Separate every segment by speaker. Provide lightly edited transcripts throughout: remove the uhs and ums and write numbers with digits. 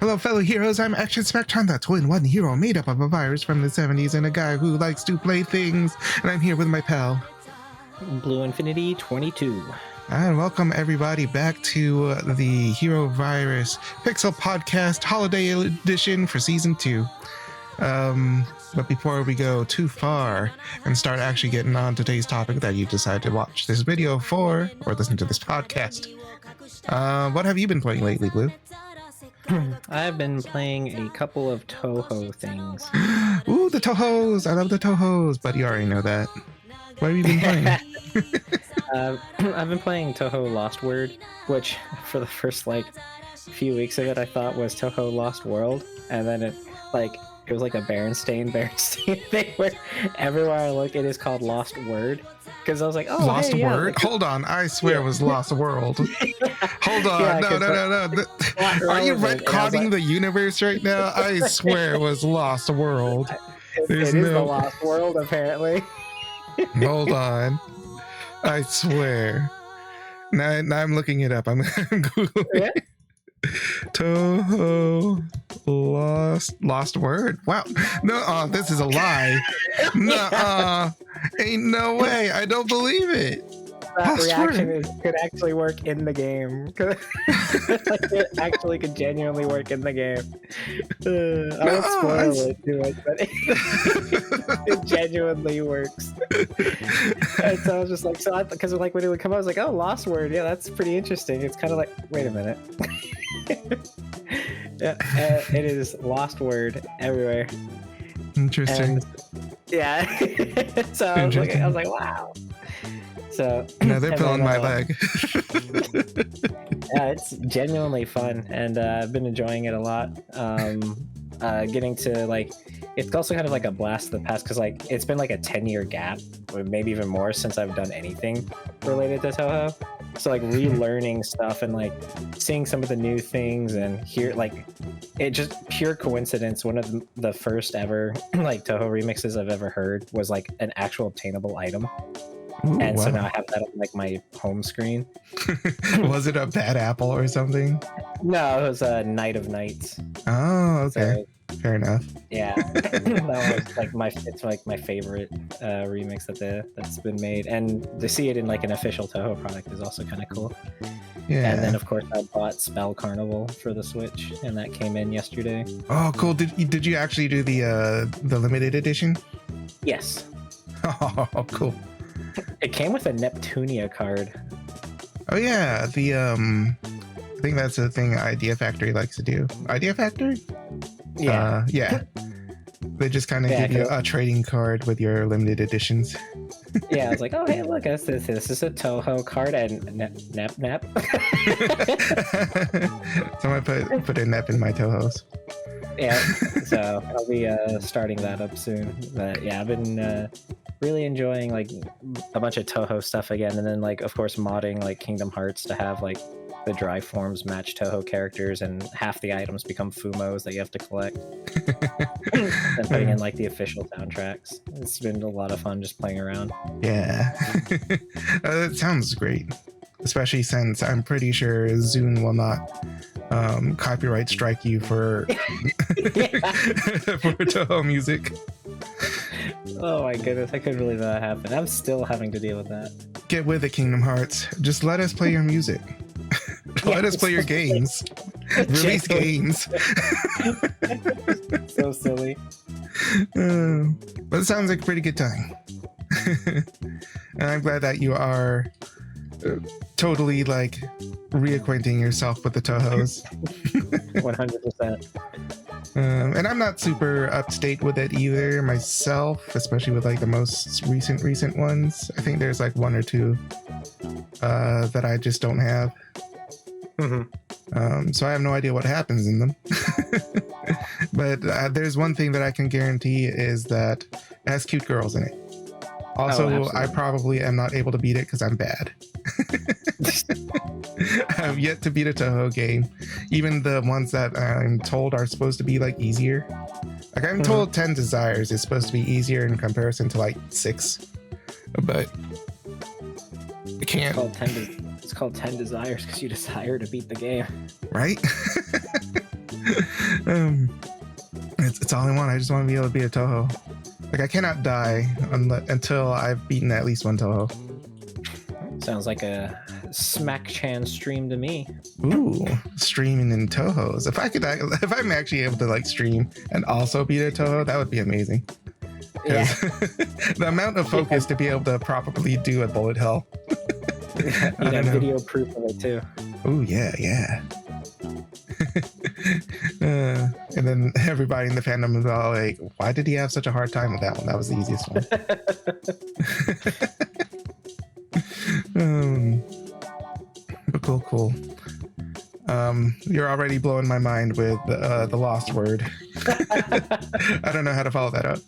Speaker 1: Hello, fellow heroes. I'm Action Smacchan, the twin-one hero made up of a virus from the 70s and a guy who likes to play things. And I'm here with my pal,
Speaker 2: Blue Infinity 22.
Speaker 1: And welcome everybody back to the Hero Virus Pixel Podcast Holiday Edition for Season 2. But before we go too far and start actually getting on today's topic that you decided to watch this video for, or listen to this podcast, what have you been playing lately, Blue?
Speaker 2: I've been playing a couple of Toho things.
Speaker 1: Ooh, the Tohos! I love the Tohos, but you already know that. What have you been playing?
Speaker 2: I've been playing Toho Lost Word, which for the first few weeks of it I thought was Toho Lost World, and then it was like a Berenstain thing where everywhere I look it is called Lost Word. Because I was like, oh,
Speaker 1: Lost
Speaker 2: hey,
Speaker 1: Word?
Speaker 2: Yeah,
Speaker 1: Hold on, I swear it was Lost World. Hold on,
Speaker 2: Yeah,
Speaker 1: no. Are you retconning the universe right now? I swear it was Lost World.
Speaker 2: It is the Lost World, apparently.
Speaker 1: Hold on. I swear. Now I'm looking it up. I'm Googling.
Speaker 2: Yeah?
Speaker 1: Toho Lost Word. Wow. No, this is a lie. No, ain't no way. I don't believe it.
Speaker 2: That reaction could actually work in the game. It actually could genuinely work in the game. I won't spoil it too much, but it genuinely works. And so I was just like, because when it would come out, I was like, oh, Lost Word. Yeah, that's pretty interesting. It's kind of like, wait a minute. Yeah, it is Lost Word everywhere.
Speaker 1: Interesting.
Speaker 2: And, yeah. So I was like, wow. So
Speaker 1: now they're pulling my leg.
Speaker 2: Yeah, it's genuinely fun, and I've been enjoying it a lot. Getting to it's also kind of like a blast of the past because it's been like a 10-year gap, or maybe even more, since I've done anything related to Toho. So relearning stuff and seeing some of the new things, and here it just pure coincidence. One of the first ever Toho remixes I've ever heard was an actual obtainable item. Ooh, and wow. So now I have that on my home screen.
Speaker 1: Was it a bad apple or something?
Speaker 2: No, it was a Night of Nights.
Speaker 1: Oh, okay. So, fair enough.
Speaker 2: Yeah, that was it's my favorite remix that's been made, and to see it in an official Toho product is also kind of cool. Yeah. And then of course I bought Spell Carnival for the Switch, and that came in yesterday.
Speaker 1: Oh, cool! Did you actually do the limited edition?
Speaker 2: Yes.
Speaker 1: Oh, cool.
Speaker 2: It came with a Neptunia card.
Speaker 1: Oh yeah, I think that's the thing Idea Factory likes to do. Idea Factory?
Speaker 2: Yeah.
Speaker 1: Yeah. They just kind of give you a trading card with your limited editions.
Speaker 2: Yeah, I was like, oh hey, look, this is a Toho card, and nap.
Speaker 1: Someone put a nap in my Tohos.
Speaker 2: Yeah, so I'll be starting that up soon. But yeah, I've been really enjoying a bunch of Toho stuff again, and then of course modding Kingdom Hearts to have the dry forms match Toho characters, and half the items become Fumos that you have to collect. And putting in the official soundtracks. It's been a lot of fun just playing around.
Speaker 1: Yeah. That sounds great. Especially since I'm pretty sure Zune will not copyright strike you for for Toho music.
Speaker 2: Oh my goodness, I couldn't believe that happened. I'm still having to deal with that.
Speaker 1: Get with it, Kingdom Hearts. Just let us play your music. Let us play your games. Release games.
Speaker 2: So silly.
Speaker 1: But it sounds like a pretty good time. And I'm glad that you are totally reacquainting yourself with the Tohos.
Speaker 2: 100%.
Speaker 1: And I'm not super up to date with it either myself, especially with the most recent ones. I think there's one or two that I just don't have.
Speaker 2: Mm-hmm.
Speaker 1: So I have no idea what happens in them. But there's one thing that I can guarantee is that it has cute girls in it. Also, I probably am not able to beat it because I'm bad. I've yet to beat a Toho game, even the ones that I'm told are supposed to be easier. I'm told 10 Desires is supposed to be easier in comparison to 6, but I can't.
Speaker 2: It's called 10 Desires because you desire to beat the game.
Speaker 1: Right? It's all I want. I just want to be able to be a Toho. Like I cannot die until I've beaten at least one Toho.
Speaker 2: Sounds like a Smacchan stream to me.
Speaker 1: Ooh, streaming in Tohos. If I'm actually able to like stream and also beat a Toho, that would be amazing.
Speaker 2: Yeah.
Speaker 1: The amount of focus to be able to properly do a bullet hell.
Speaker 2: You have video proof of it too.
Speaker 1: Oh yeah. And then everybody in the fandom is all like, why did he have such a hard time with that one? That was the easiest one. But cool. You're already blowing my mind with the lost word. I don't know how to follow that up.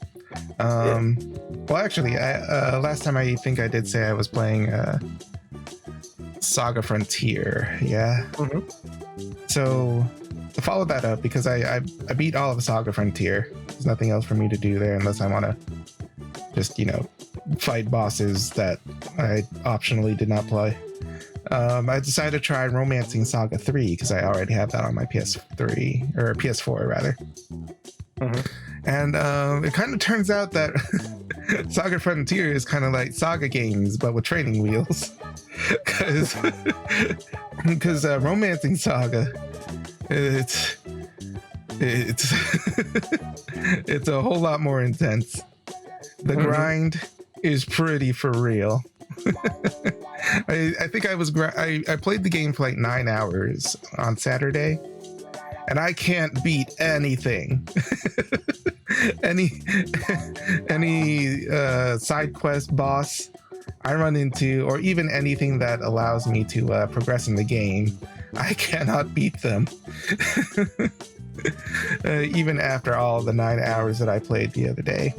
Speaker 1: Well, actually, last time I think I did say I was playing Saga Frontier. Yeah.
Speaker 2: Mm-hmm.
Speaker 1: So to follow that up, because I beat all of Saga Frontier. There's nothing else for me to do there unless I want to just, fight bosses that I optionally did not play. I decided to try Romancing Saga 3 because I already have that on my PS3 or PS4 rather.
Speaker 2: Mm-hmm.
Speaker 1: And it kind of turns out that Saga Frontier is kind of like Saga games but with training wheels. Because Romancing Saga, it's it's a whole lot more intense. The grind is pretty for real. I think I played the game for like 9 hours on Saturday, and I can't beat anything. any side quest boss I run into, or even anything that allows me to progress in the game, I cannot beat them. Even after all the 9 hours that I played the other day.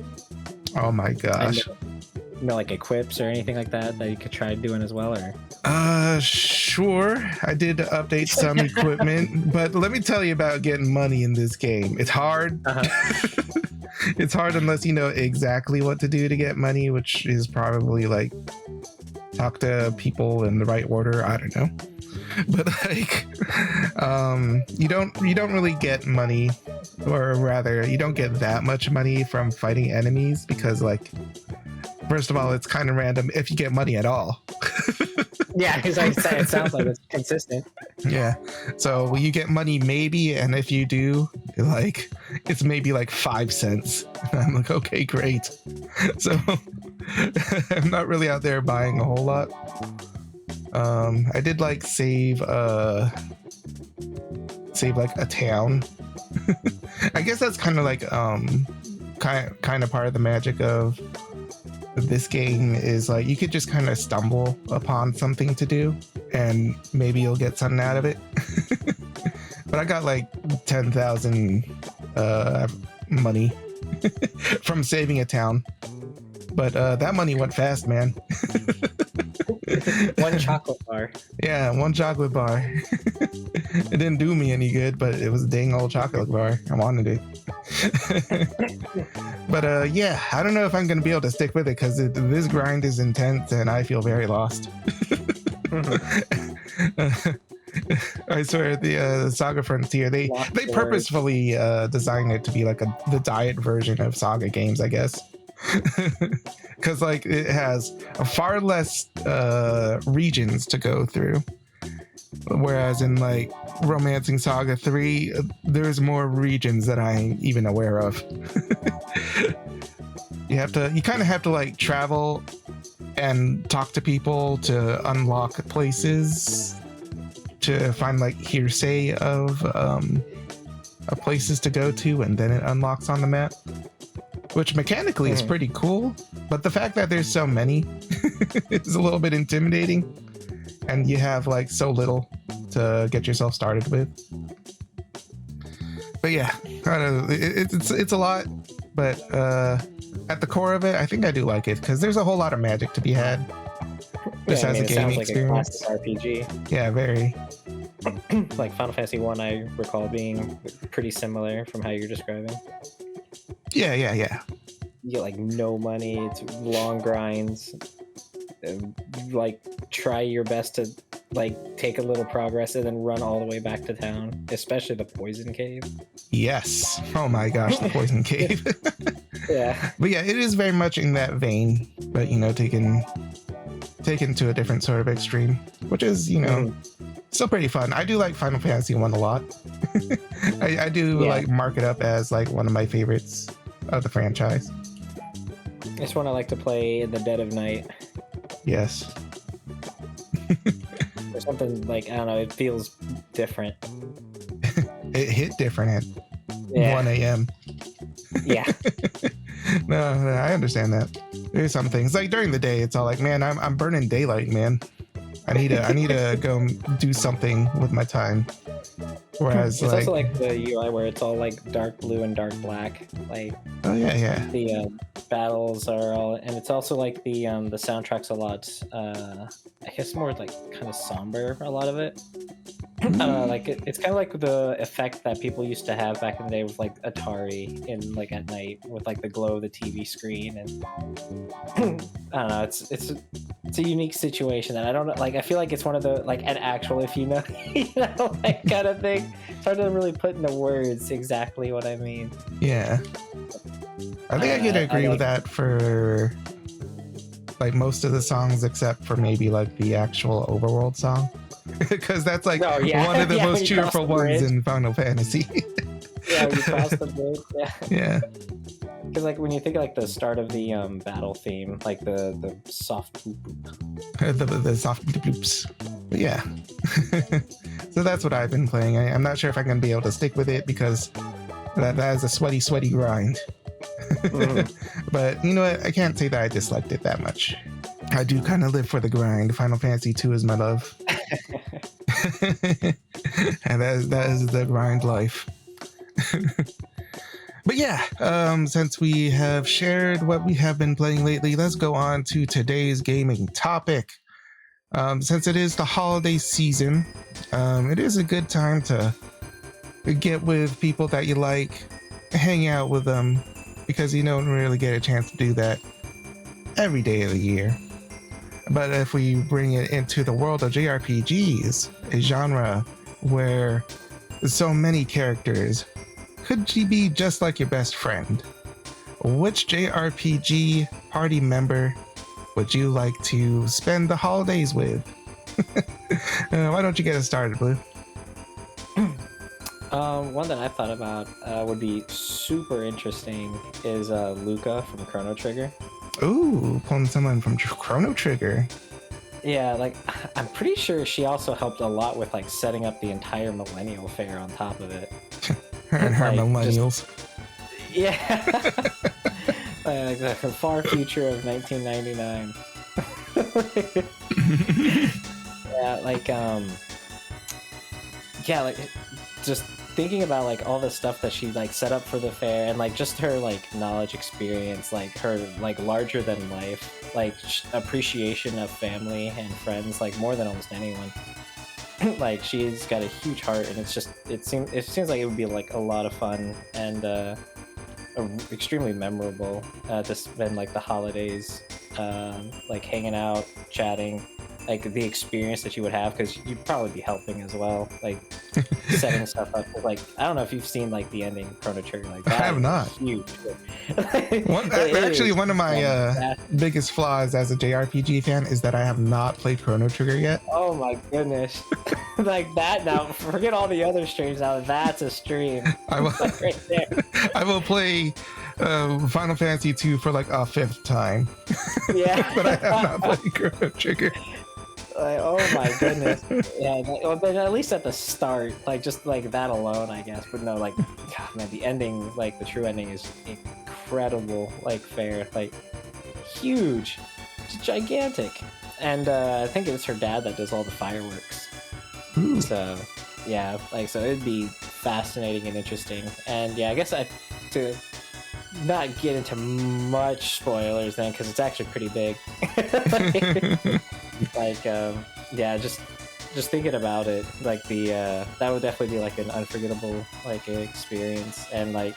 Speaker 1: Oh my gosh.
Speaker 2: Like equips or anything like that you could try doing as well, or?
Speaker 1: Sure. I did update some equipment, but let me tell you about getting money in this game. It's hard. It's hard unless you know exactly what to do to get money, which is probably like talk to people in the right order. I don't know. But like, you don't really get money, or rather, you don't get that much money from fighting enemies because, like, first of all, it's kind of random if you get money at all.
Speaker 2: Yeah, because like I said, it sounds like it's consistent.
Speaker 1: Yeah, so you get money maybe, and if you do, like, it's maybe like 5 cents. And I'm like, okay, great. So I'm not really out there buying a whole lot. I did like save like a town. I guess that's kind of like kind of part of the magic of this game is like you could just kind of stumble upon something to do and maybe you'll get something out of it. But I got like 10,000 money from saving a town. But that money went fast, man.
Speaker 2: One chocolate bar.
Speaker 1: Yeah, one chocolate bar. It didn't do me any good, but it was a dang old chocolate bar. I wanted it. But yeah, I don't know if I'm going to be able to stick with it because this grind is intense and I feel very lost. I swear, the Saga Frontier, they purposefully designed it to be like the diet version of Saga games, I guess. Because like it has far less regions to go through, whereas in like Romancing Saga 3 there's more regions that I ain't even aware of. You kind of have to like travel and talk to people to unlock places, to find like hearsay of places to go to, and then it unlocks on the map. Which mechanically is pretty cool, but the fact that there's so many is a little bit intimidating, and you have like so little to get yourself started with. But yeah, I don't know, it's a lot, but at the core of it, I think I do like it because there's a whole lot of magic to be had. Just as a gaming experience.
Speaker 2: It sounds like a classic RPG.
Speaker 1: Yeah, very.
Speaker 2: Like Final Fantasy 1, I recall being pretty similar from how you're describing.
Speaker 1: Yeah.
Speaker 2: You get like no money, it's long grinds. Like try your best to like take a little progress and then run all the way back to town, especially the poison cave.
Speaker 1: Yes. Oh my gosh, the poison cave.
Speaker 2: Yeah.
Speaker 1: But yeah, it is very much in that vein, but you know, taken to a different sort of extreme, which is, you know, still pretty fun. I do like Final Fantasy 1 a lot. I do like mark it up as like one of my favorites of the franchise.
Speaker 2: It's one I like to play in the dead of night.
Speaker 1: Yes.
Speaker 2: Or something like, I don't know, it feels different.
Speaker 1: It hit different at 1 a.m.
Speaker 2: Yeah.
Speaker 1: No, I understand that. There's some things like during the day, it's all like, man, I'm burning daylight, man. I need to go do something with my time. Whereas
Speaker 2: it's also like the UI where it's all like dark blue and dark black. Like,
Speaker 1: oh yeah.
Speaker 2: The battles are all, and it's also like the soundtrack's a lot. I guess more like kind of somber. A lot of it. I don't know, like it's kind of like the effect that people used to have back in the day with like Atari in like at night with like the glow of the TV screen, and I don't know, it's a unique situation that I don't know, like I feel like it's one of the like an actual, if you know, you know, like kind of thing. It's hard to really put into words exactly what I mean.
Speaker 1: Yeah, I think I could agree with that for like most of the songs except for maybe like the actual overworld song. Because that's like one of the most cheerful ones in Final Fantasy.
Speaker 2: Yeah, when you cross the bridge.
Speaker 1: Yeah.
Speaker 2: Because like when you think of like the start of the battle theme, like the soft boop boop.
Speaker 1: the soft bloops. But yeah. So that's what I've been playing. I'm not sure if I'm gonna be able to stick with it because that is a sweaty grind. But you know what? I can't say that I disliked it that much. I do kind of live for the grind. Final Fantasy 2 is my love. And that is the grind life. But yeah, since we have shared what we have been playing lately, let's go on to today's gaming topic. Since it is the holiday season, it is a good time to get with people that you like, hang out with them, because you don't really get a chance to do that every day of the year. But if we bring it into the world of JRPGs, a genre where so many characters, could you be just like your best friend? Which JRPG party member would you like to spend the holidays with? Why don't you get us started, Blue?
Speaker 2: One that I thought about would be super interesting is Luca from Chrono Trigger.
Speaker 1: Ooh, pulling someone from Chrono Trigger.
Speaker 2: Yeah, like I'm pretty sure she also helped a lot with like setting up the entire Millennial Fair on top of it.
Speaker 1: Her and her
Speaker 2: like,
Speaker 1: millennials.
Speaker 2: Yeah. Like the far future of 1999. Yeah, like just thinking about like all the stuff that she like set up for the fair and like just her like knowledge, experience, like her like larger than life, like appreciation of family and friends, like more than almost anyone. Like she's got a huge heart, and it's just it seems like it would be like a lot of fun and extremely memorable to spend like the holidays like hanging out, chatting, like the experience that you would have, because you'd probably be helping as well, like setting stuff up. Like I don't know if you've seen like the ending of Chrono Trigger. Like that,
Speaker 1: I have not.
Speaker 2: Huge.
Speaker 1: Actually, one of my biggest flaws as a JRPG fan is that I have not played Chrono Trigger yet.
Speaker 2: Oh my goodness! Like that now. Forget all the other streams. Now that's a stream.
Speaker 1: I will,
Speaker 2: right there.
Speaker 1: I will play Final Fantasy 2 for like a 5th time.
Speaker 2: Yeah.
Speaker 1: But I have not played Chrono Trigger.
Speaker 2: Like, oh my goodness. Yeah, well, but at least at the start, like just like that alone, I guess. But no, like, God, man, the ending, like the true ending is incredible. Like fair, like huge, it's gigantic, and I think it's her dad that does all the fireworks.
Speaker 1: Ooh.
Speaker 2: So yeah, like so it'd be fascinating and interesting. And yeah, I guess to not get into much spoilers then, because it's actually pretty big. Like yeah, just thinking about it, like the that would definitely be like an unforgettable like experience. And like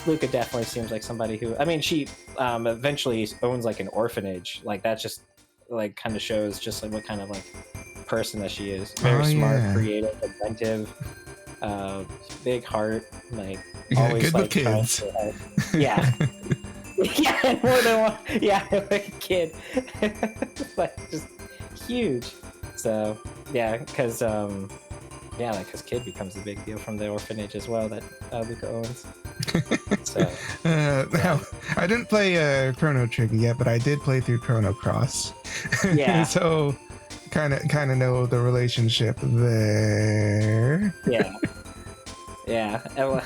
Speaker 2: Luca definitely seems like somebody who, I mean, she eventually owns like an orphanage. Like that just like kind of shows just like what kind of like person that she is. Very smart,
Speaker 1: yeah.
Speaker 2: creative, inventive, big heart, like
Speaker 1: Yeah,
Speaker 2: always
Speaker 1: good
Speaker 2: like
Speaker 1: with kids.
Speaker 2: yeah. Yeah, more than one. Yeah, like a kid, like just huge. So yeah, because because kid becomes a big deal from the orphanage as well that Luca owns. So
Speaker 1: Now, I didn't play Chrono Trigger yet, but I did play through Chrono Cross.
Speaker 2: Yeah.
Speaker 1: So kind of know the relationship there.
Speaker 2: Yeah. God,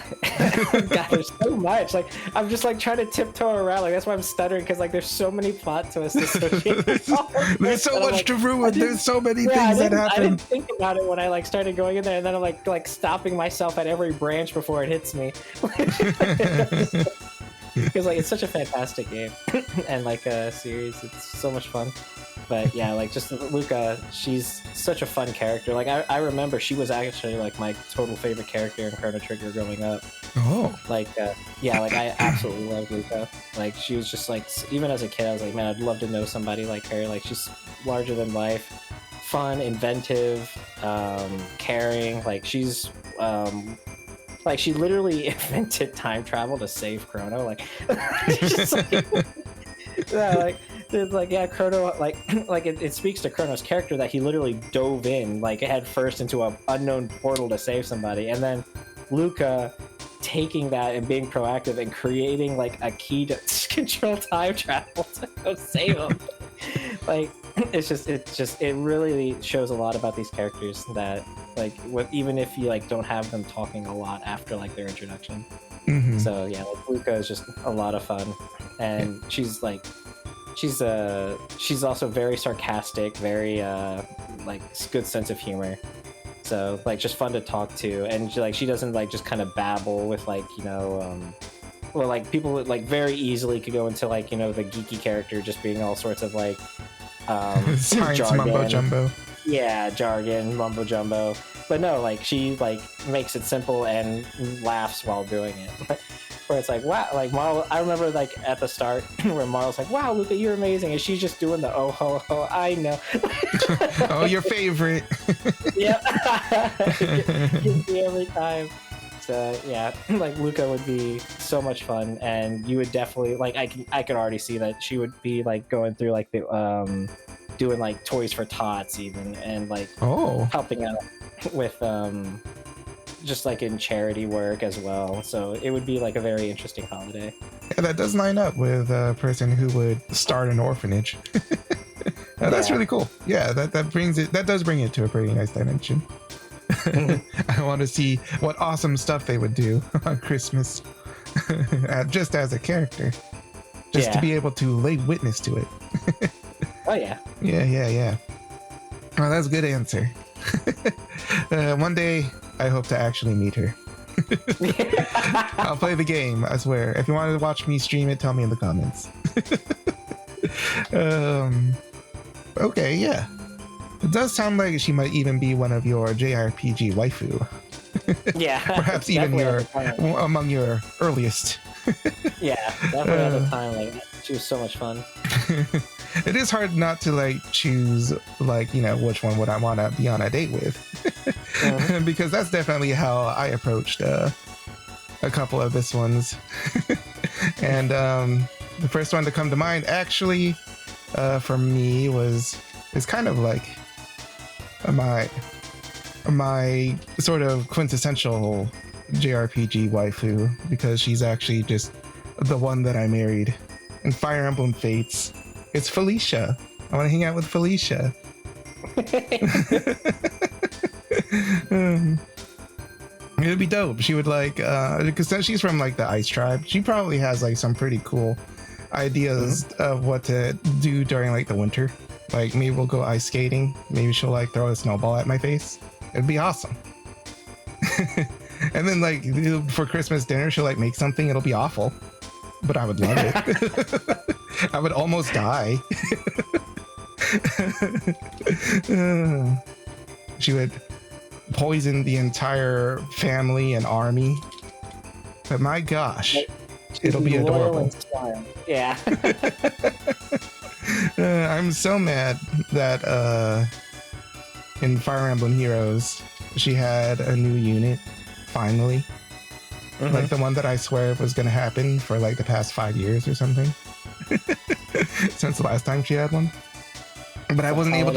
Speaker 2: there's so much. Like I'm just like trying to tiptoe around. Like that's why I'm stuttering because like there's so many plot twists associated.
Speaker 1: There's so much to ruin. There's so many things that happen.
Speaker 2: I didn't think about it when I like started going in there, and then I'm like stopping myself at every branch before it hits me. Because like it's such a fantastic game and like a series. It's so much fun. But yeah, like just Luca, she's such a fun character. Like I remember she was actually like my total favorite character in Chrono Trigger growing up.
Speaker 1: Oh.
Speaker 2: Like like I absolutely loved Luca. Like she was just like, even as a kid, I was like, man, I'd love to know somebody like her. Like she's larger than life, fun, inventive, caring. Like she's like she literally invented time travel to save Chrono. Like, just, like yeah, like. It's like, yeah, Chrono, like it speaks to Chrono's character that he literally dove in, like, head first into an unknown portal to save somebody. And then Luca taking that and being proactive and creating, like, a key to control time travel to go save him. Like, it really shows a lot about these characters that, like, even if you, like, don't have them talking a lot after, like, their introduction.
Speaker 1: Mm-hmm.
Speaker 2: So, yeah, like, Luca is just a lot of fun. And she's, like, she's also very sarcastic, very like good sense of humor. So like just fun to talk to, and she doesn't like just kind of babble with like well, like people like very easily could go into like the geeky character just being all sorts of like
Speaker 1: science
Speaker 2: jargon.
Speaker 1: mumbo jumbo.
Speaker 2: Yeah, jargon, mumbo jumbo. But no, like she like makes it simple and laughs while doing it. Where it's like, wow, like Marl, I remember like at the start where Marl's like, wow, Luca, you're amazing. And she's just doing the oh ho ho, I know.
Speaker 1: Oh, your favorite.
Speaker 2: Yep. Gives me every time. So yeah, like Luca would be so much fun, and you would definitely like I could already see that she would be like going through like the doing like Toys for Tots even, and like helping out with just like in charity work as well. So it would be like a very interesting holiday.
Speaker 1: Yeah, that does line up with a person who would start an orphanage. That's really cool. Yeah, that does bring it to a pretty nice dimension. I want to see what awesome stuff they would do on Christmas, just as a character, just to be able to lay witness to it.
Speaker 2: Oh yeah.
Speaker 1: Yeah. Well, that's a good answer. One day I hope to actually meet her. I'll play the game, I swear. If you want to watch me stream it, tell me in the comments. Okay, yeah. It does sound like she might even be one of your JRPG waifu.
Speaker 2: Yeah.
Speaker 1: Perhaps even among your earliest.
Speaker 2: Yeah, definitely at the time. Like, she was so much fun.
Speaker 1: It is hard not to like choose like which one would I want to be on a date with. Because that's definitely how I approached a couple of this ones. And the first one to come to mind actually for me is kind of like my sort of quintessential JRPG waifu, because she's actually just the one that I married in Fire Emblem Fates. It's Felicia. I want to hang out with Felicia. It would be dope. She would like, because she's from like the Ice Tribe. She probably has like some pretty cool ideas of what to do during like the winter. Like maybe we'll go ice skating. Maybe she'll like throw a snowball at my face. It'd be awesome. And then like for Christmas dinner, she'll like make something. It'll be awful, but I would love it. I would almost die. She would poison the entire family and army. But my gosh, it'll be adorable.
Speaker 2: Yeah.
Speaker 1: I'm so mad that in Fire Emblem Heroes, she had a new unit, finally. Like the one that I swear was going to happen for like the past 5 years or something. Since the last time she had one. But I wasn't able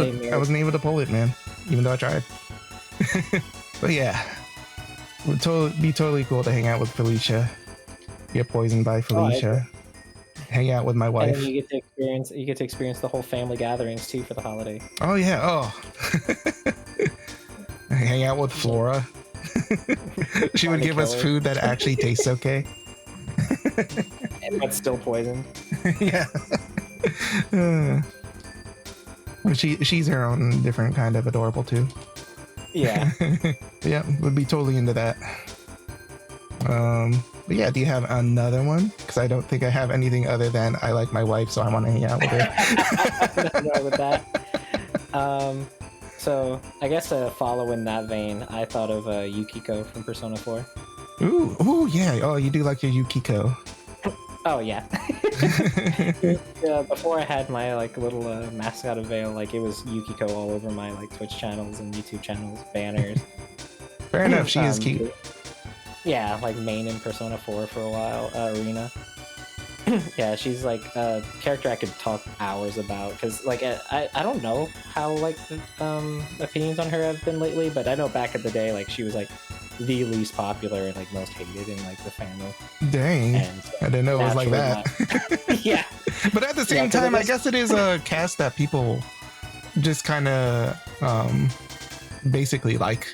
Speaker 1: to pull it, man. Even though I tried. But yeah. It would be totally cool to hang out with Felicia. Get poisoned by Felicia. Hang out with my wife.
Speaker 2: And then you get to experience the whole family gatherings too for the holiday.
Speaker 1: Oh yeah, oh. Hang out with Flora. She would give us food that actually tastes okay.
Speaker 2: But still poison.
Speaker 1: Yeah. She's her own different kind of adorable too.
Speaker 2: Yeah.
Speaker 1: Yeah, would be totally into that. But yeah, do you have another one? Because I don't think I have anything other than I like my wife, so I want to hang out with her.
Speaker 2: Nothing wrong with that. So I guess to follow in that vein, I thought of Yukiko from Persona 4.
Speaker 1: Ooh, yeah. Oh, you do like your Yukiko.
Speaker 2: Oh yeah. Yeah. Before I had my like little mascot of Veil, like it was Yukiko all over my like Twitch channels and YouTube channels, banners.
Speaker 1: Fair enough. She is cute.
Speaker 2: Yeah, like main in Persona 4 for a while, Arena. Yeah, she's like a character I could talk hours about because like I don't know how like the opinions on her have been lately, but I know back in the day like she was like the least popular and like most hated in like the family.
Speaker 1: Dang,
Speaker 2: so,
Speaker 1: I didn't know it was like that.
Speaker 2: Yeah,
Speaker 1: but at the same time, I guess it is a cast that people just kind of basically like.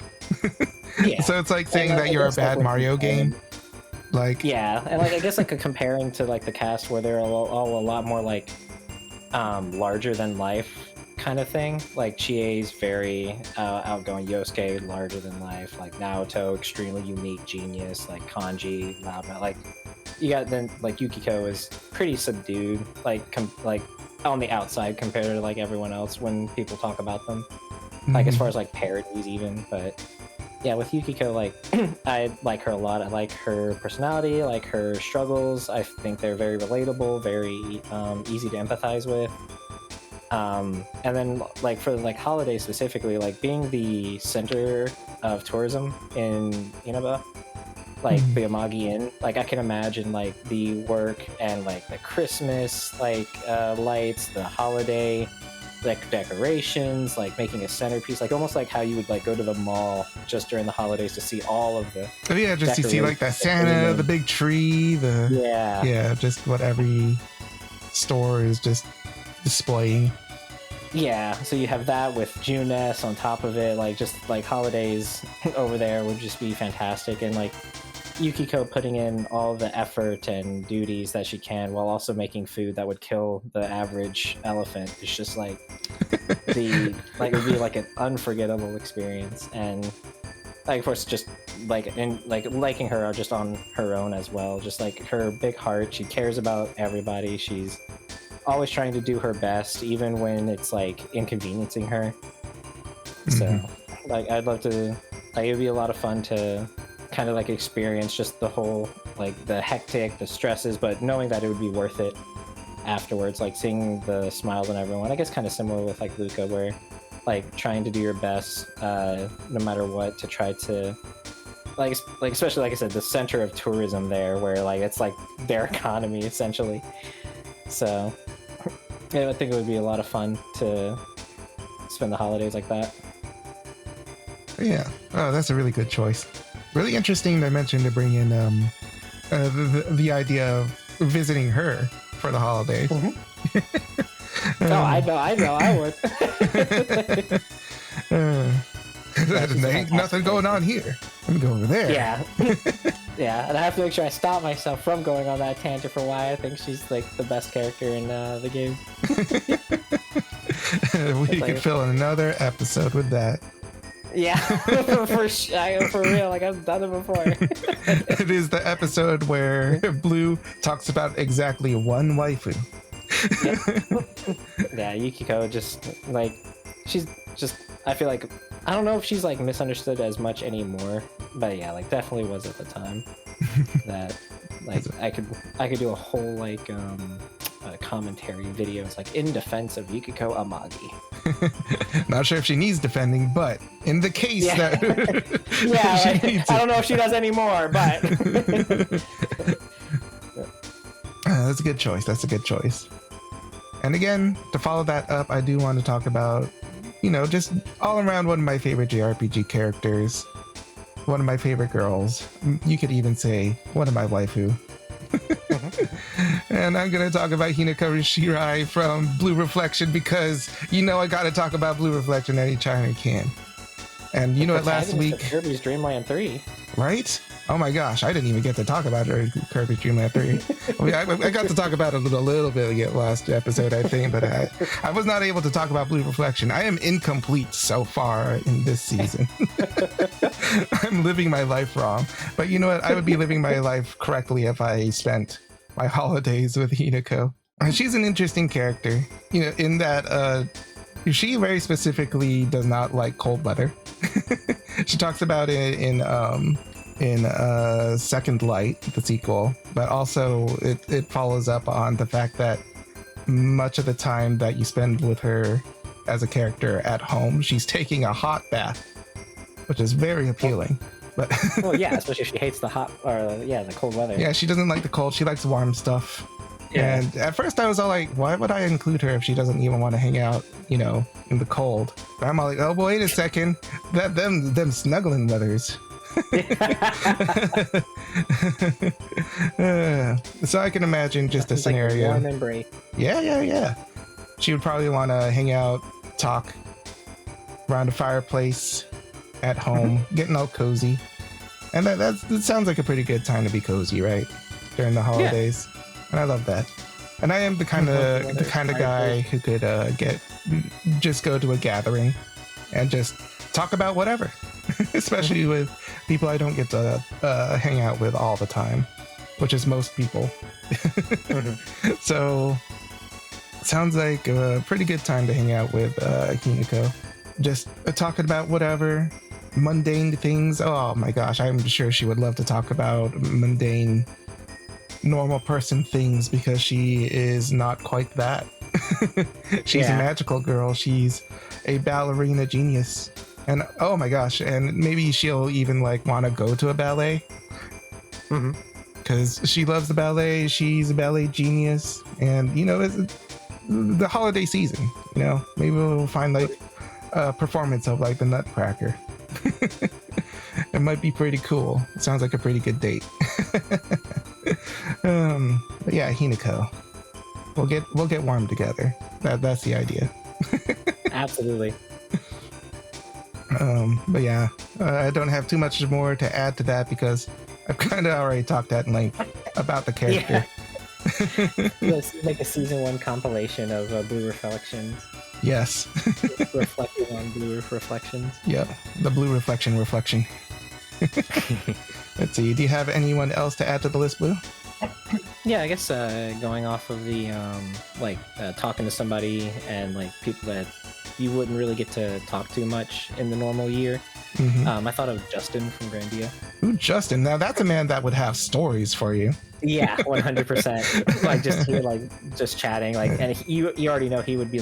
Speaker 2: Yeah.
Speaker 1: So it's like saying that you're a bad Mario game. Like
Speaker 2: yeah, and like I guess like comparing to like the cast where they're all a lot more like larger than life kind of thing. Like Chie's very outgoing, Yosuke larger than life, like Naoto extremely unique genius, like Kanji loudmouth. Like you got then like Yukiko is pretty subdued, like like on the outside compared to like everyone else when people talk about them. Like as far as like parodies even, but yeah, with Yukiko, like I like her a lot. I like her personality, I like her struggles. I think they're very relatable, very easy to empathize with. And then like for like holidays specifically, like being the center of tourism in Inaba, like the Amagi Inn, like I can imagine like the work and like the Christmas like lights, the holiday like decorations, like making a centerpiece, like almost like how you would like go to the mall just during the holidays to see all of the
Speaker 1: just to see like the Santa, the big tree, just what every store is just displaying.
Speaker 2: Yeah, so you have that with Juness on top of it, like just like holidays over there would just be fantastic. And like Yukiko putting in all the effort and duties that she can while also making food that would kill the average elephant. It's just like it would be like an unforgettable experience. And like of course just like and like liking her just on her own as well. Just like her big heart, she cares about everybody. She's always trying to do her best even when it's like inconveniencing her. So like I'd love to like it would be a lot of fun to kind of like experience just the whole like the hectic, the stresses, but knowing that it would be worth it afterwards, like seeing the smiles on everyone. I guess kind of similar with like Luca, where like trying to do your best no matter what to try to like especially like I said, the center of tourism there, where like it's like their economy essentially. So yeah, I think it would be a lot of fun to spend the holidays like that.
Speaker 1: Yeah, oh, that's a really good choice. Really interesting to mention to bring in the idea of visiting her for the holidays.
Speaker 2: I would.
Speaker 1: There ain't nothing going on here. Let me go over there.
Speaker 2: Yeah. Yeah, and I have to make sure I stop myself from going on that tangent for why I think she's like the best character in the game.
Speaker 1: We could fill in another episode with that.
Speaker 2: Yeah, for real, like I've done it before.
Speaker 1: It is the episode where Blue talks about exactly one waifu.
Speaker 2: Yeah, Yukiko just like she's just I feel like I don't know if she's like misunderstood as much anymore, but yeah, like definitely was at the time. That like I could do a whole like commentary videos like in defense of Yukiko Amagi.
Speaker 1: Not sure if she needs defending, but in the case that
Speaker 2: I don't know if she does anymore, but
Speaker 1: that's a good choice. That's a good choice. And again, to follow that up, I do want to talk about, just all around one of my favorite JRPG characters, one of my favorite girls. You could even say one of my waifu. And I'm going to talk about Hinako Shirai from Blue Reflection because, I got to talk about Blue Reflection anytime I can. And last week...
Speaker 2: Kirby's Dream Land 3.
Speaker 1: Right? Oh my gosh, I didn't even get to talk about Kirby's Dream Land 3. I got to talk about it a little bit last episode, I think, but I was not able to talk about Blue Reflection. I am incomplete so far in this season. I'm living my life wrong. But you know what? I would be living my life correctly if I spent my holidays with Hinako. She's an interesting character, in that she very specifically does not like cold weather. She talks about it in Second Light, the sequel, but also it follows up on the fact that much of the time that you spend with her as a character at home, she's taking a hot bath, which is very appealing. But
Speaker 2: well, yeah, especially if she hates the the cold weather.
Speaker 1: Yeah, she doesn't like the cold. She likes warm stuff.
Speaker 2: Yeah.
Speaker 1: And at first I was all like, why would I include her if she doesn't even want to hang out, in the cold? But I'm all like, oh, wait a second. Them snuggling weathers. So I can imagine just a scenario.
Speaker 2: Like a warm embrace.
Speaker 1: Yeah. She would probably want to hang out, talk around a fireplace at home, getting all cozy. And that sounds like a pretty good time to be cozy, right? During the holidays. Yeah. And I love that. And I am the kind of guy who could just go to a gathering and just talk about whatever, especially with people I don't get to hang out with all the time, which is most people. So sounds like a pretty good time to hang out with Hinako. Just talking about whatever, mundane things. Oh my gosh, I'm sure she would love to talk about mundane, normal person things because she is not quite that. She's a magical girl. She's a ballerina genius. And oh my gosh, and maybe she'll even want to go to a ballet. Because she loves the ballet. She's a ballet genius. And, it's the holiday season, maybe we'll find a performance of the Nutcracker. It might be pretty cool. It sounds like a pretty good date. But yeah, Hinako. We'll get warm together. That's the idea.
Speaker 2: Absolutely.
Speaker 1: But yeah, I don't have too much more to add to that because I've kind of already talked at length about the character.
Speaker 2: Let's make a season 1 compilation of Blue Reflections.
Speaker 1: Yes.
Speaker 2: Reflecting on Blue Reflections.
Speaker 1: Yep, the Blue Reflection. Let's see, do you have anyone else to add to the list, Blue?
Speaker 2: Yeah, I guess going off of the talking to somebody and people that you wouldn't really get to talk to much in the normal year. I thought of Justin from Grandia.
Speaker 1: Ooh, Justin. Now that's a man that would have stories for you.
Speaker 2: Yeah, 100%. Just chatting, and you already know he would be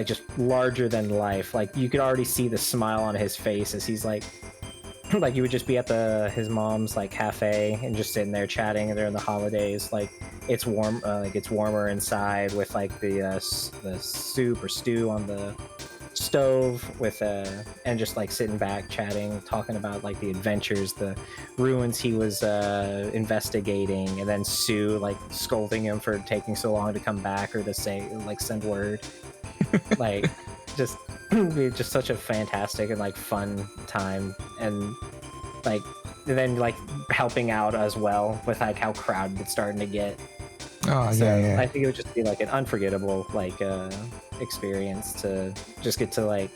Speaker 2: just larger than life. You could already see the smile on his face as he's you would just be at his mom's cafe and just sitting there chatting during the holidays. It's warm, it's warmer inside with the soup or stew on the stove with and just sitting back chatting, talking about the adventures, the ruins he was investigating, and then Sue scolding him for taking so long to come back or to say send word. Just such a fantastic and fun time, and then helping out as well with how crowded it's starting to get.
Speaker 1: Oh,
Speaker 2: so
Speaker 1: yeah.
Speaker 2: I think it would just be an unforgettable experience to just get to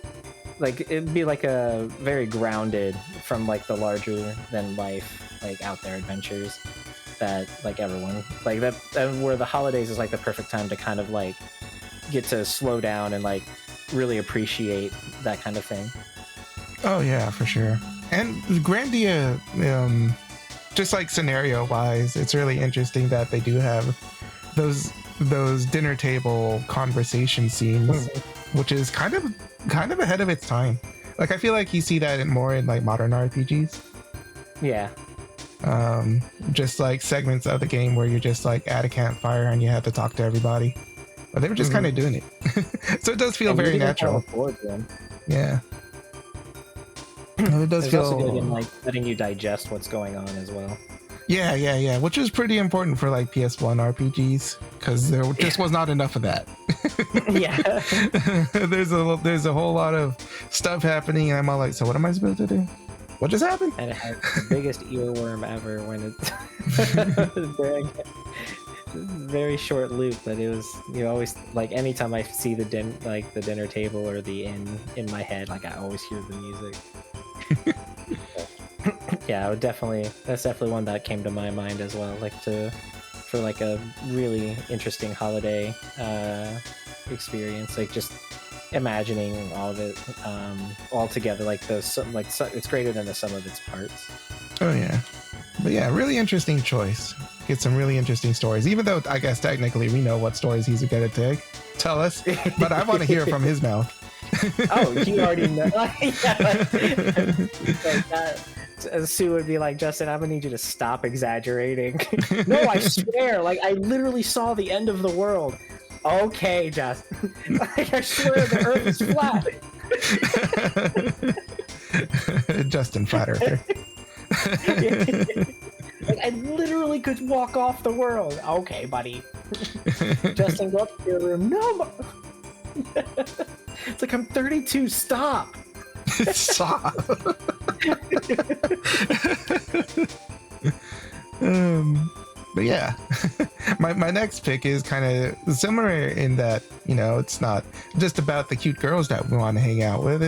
Speaker 2: it'd be a very grounded from the larger than life out there adventures that everyone that where the holidays is the perfect time to kind of get to slow down and really appreciate that kind of thing. Oh
Speaker 1: yeah, for sure. And Grandia, just scenario wise, it's really interesting that they do have those dinner table conversation scenes which is kind of ahead of its time. Like I feel like you see that more in like modern RPGs.
Speaker 2: Yeah.
Speaker 1: Just like segments of the game where you're just like at a campfire and you have to talk to everybody. But they were just kind of doing it. So it does feel
Speaker 2: And
Speaker 1: very natural. Yeah. It does
Speaker 2: It's
Speaker 1: feel
Speaker 2: also good in like letting you digest what's going on as well.
Speaker 1: Yeah, which is pretty important for like PS1 RPGs because there just was not enough of that.
Speaker 2: Yeah.
Speaker 1: there's a whole lot of stuff happening and I'm all like, so what am I supposed to do? What just happened?
Speaker 2: And it has the biggest earworm ever when it's during very short loop, but it was, you know, always like anytime I see the dinner table or the inn in my head, like I always hear the music. Yeah, that's definitely one that came to my mind as well, like for like a really interesting holiday experience, like just imagining all of it all together, like it's greater than the sum of its parts.
Speaker 1: Oh yeah, but yeah, really interesting choice. Get some really interesting stories, even though I guess technically we know what stories he's gonna tell us, but I want to hear it from his mouth.
Speaker 2: Oh, you already know. Yeah, like that. Sue would be like, Justin, I'm gonna need you to stop exaggerating. No, I swear, like I literally saw the end of the world. Okay, Justin. Like I swear the Earth is flat.
Speaker 1: Justin Flat Earther.
Speaker 2: Like I literally could walk off the world. Okay, buddy. Justin, go up to your room. No. It's like I'm 32. Stop.
Speaker 1: Stop. But yeah, my next pick is kind of similar in that, you know, it's not just about the cute girls that we want to hang out with.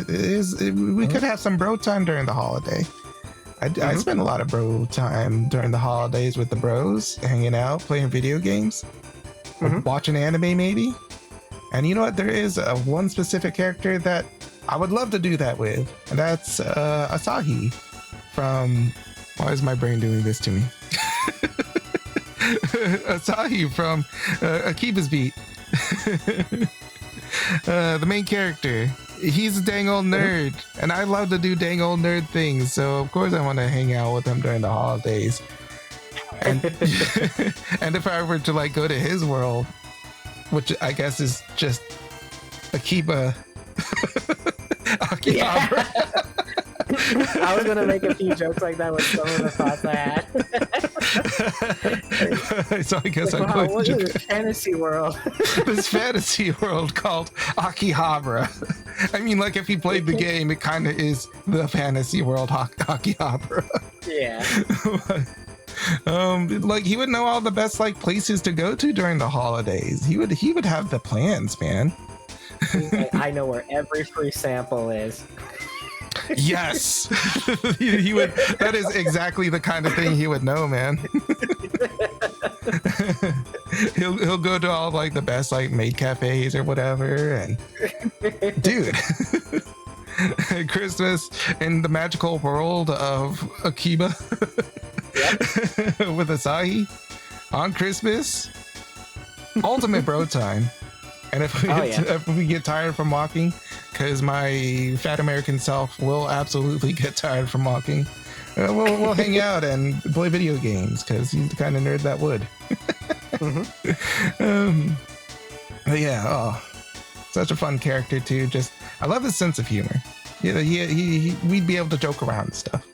Speaker 1: We could have some bro time during the holiday. I spend a lot of bro time during the holidays with the bros, hanging out, playing video games, watching anime maybe. And you know what? There is one specific character that I would love to do that with, and that's Asahi from... Why is my brain doing this to me? Asahi from Akiba's Beat. The main character. He's a dang old nerd, and I love to do dang old nerd things, so of course I want to hang out with him during the holidays. And, and if I were to like go to his world, which I guess is just Akiba.
Speaker 2: Yeah. I was gonna make a few jokes like that with some of the thoughts I had.
Speaker 1: So I guess
Speaker 2: like,
Speaker 1: I'm
Speaker 2: wow,
Speaker 1: going
Speaker 2: what
Speaker 1: to
Speaker 2: is this fantasy world?
Speaker 1: this fantasy world called Akihabara. I mean, like if you played the game, it kind of is the fantasy world Akihabara.
Speaker 2: Yeah.
Speaker 1: Like he would know all the best like places to go to during the holidays. He would have the plans, man.
Speaker 2: Like, I know where every free sample is.
Speaker 1: Yes. he would. That is exactly the kind of thing he would know, man. he'll go to all like the best like maid cafes or whatever, and dude. Christmas in the magical world of Akiba. With Asahi on Christmas, ultimate bro time. And if we get tired from walking, because my fat American self will absolutely get tired from walking, we'll hang out and play video games because he's the kind of nerd that would. But yeah, such a fun character too. Just I love his sense of humor. You know, we'd be able to joke around and stuff.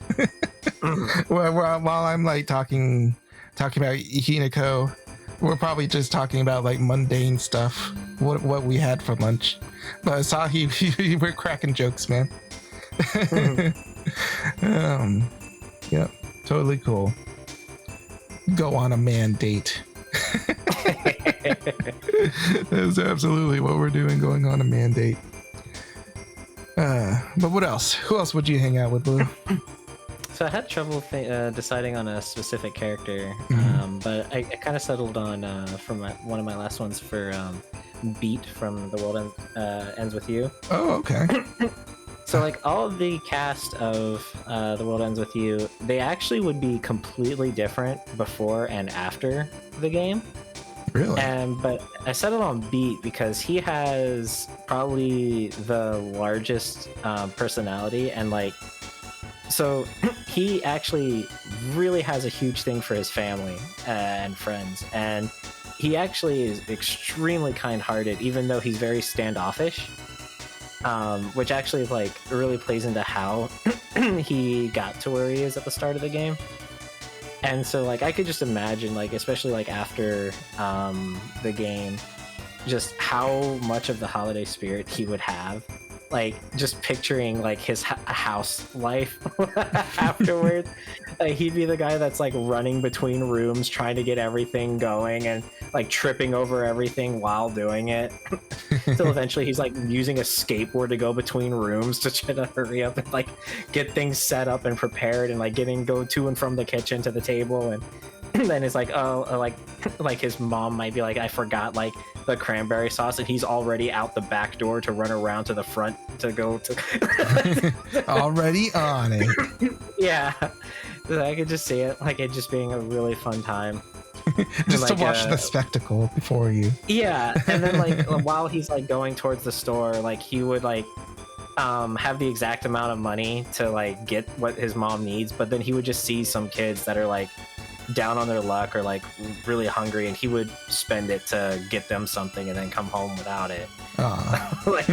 Speaker 1: While I'm like talking about Hinako, we're probably just talking about like mundane stuff, what we had for lunch. But Asahi, we're cracking jokes, man. Yep, totally cool. Go on a man date. That's absolutely what we're doing, going on a man date. But what else? Who else would you hang out with, Blue?
Speaker 2: So I had trouble deciding on a specific character, but I kind of settled on one of my last ones for Beat from The World Ends With You.
Speaker 1: Oh, okay.
Speaker 2: So like all of the cast of The World Ends With You, they actually would be completely different before and after the game.
Speaker 1: Really?
Speaker 2: But I set it on beat because he has probably the largest personality, and like, so he actually really has a huge thing for his family and friends, and he actually is extremely kind-hearted, even though he's very standoffish, which actually like really plays into how he got to where he is at the start of the game. And so like I could just imagine, like, especially like after the game, just how much of the holiday spirit he would have, like just picturing like his house life afterwards. Like, he'd be the guy that's like running between rooms trying to get everything going and like tripping over everything while doing it. Till eventually he's like using a skateboard to go between rooms to try to hurry up and like get things set up and prepared, and like go to and from the kitchen to the table. And then it's like, oh, like his mom might be like, I forgot like the cranberry sauce, and he's already out the back door to run around to the front to go to
Speaker 1: Already on it.
Speaker 2: Yeah, I could just see it, like it just being a really fun time.
Speaker 1: Just
Speaker 2: like,
Speaker 1: to watch the spectacle before you.
Speaker 2: Yeah, and then like while he's like going towards the store, like he would like have the exact amount of money to like get what his mom needs, but then he would just see some kids that are like down on their luck or like really hungry, and he would spend it to get them something and then come home without it. Like,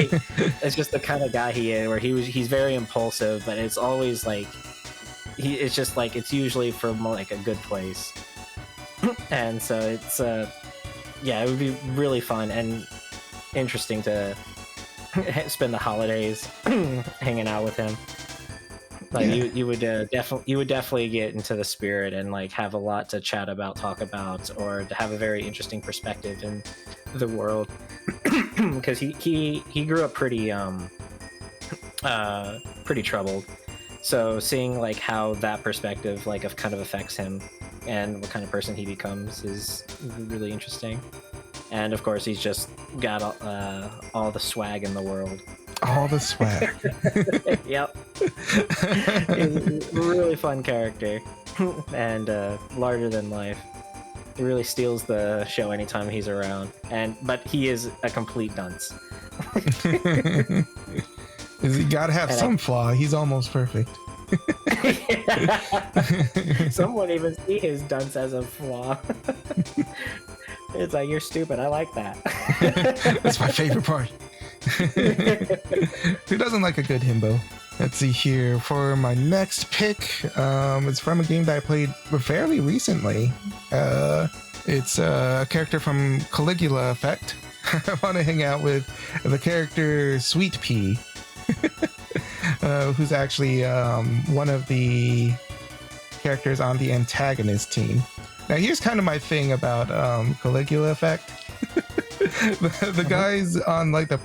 Speaker 2: it's just the kind of guy he is, where he's very impulsive, but it's always like it's just like it's usually from like a good place. And so it's yeah, it would be really fun and interesting to spend the holidays hanging out with him. Like, yeah. you would definitely get into the spirit and like have a lot to chat about, talk about, or to have a very interesting perspective in the world. Because he grew up pretty troubled, so seeing like how that perspective like kind of affects him and what kind of person he becomes is really interesting. And of course, he's just got all the swag in the world. All the swag. Yep. He's a really fun character and larger than life. He really steals the show anytime he's around. But he is a complete dunce.
Speaker 1: You gotta have some flaw. He's almost perfect.
Speaker 2: Some would even see his dunce as a flaw. It's like, you're stupid. I like that.
Speaker 1: That's my favorite part. Who doesn't like a good himbo? Let's see here. For my next pick, it's from a game that I played fairly recently. It's a character from Caligula Effect. I want to hang out with the character Sweet Pea. Who's actually one of the characters on the antagonist team. Now, here's kind of my thing about Caligula Effect. the guys on like the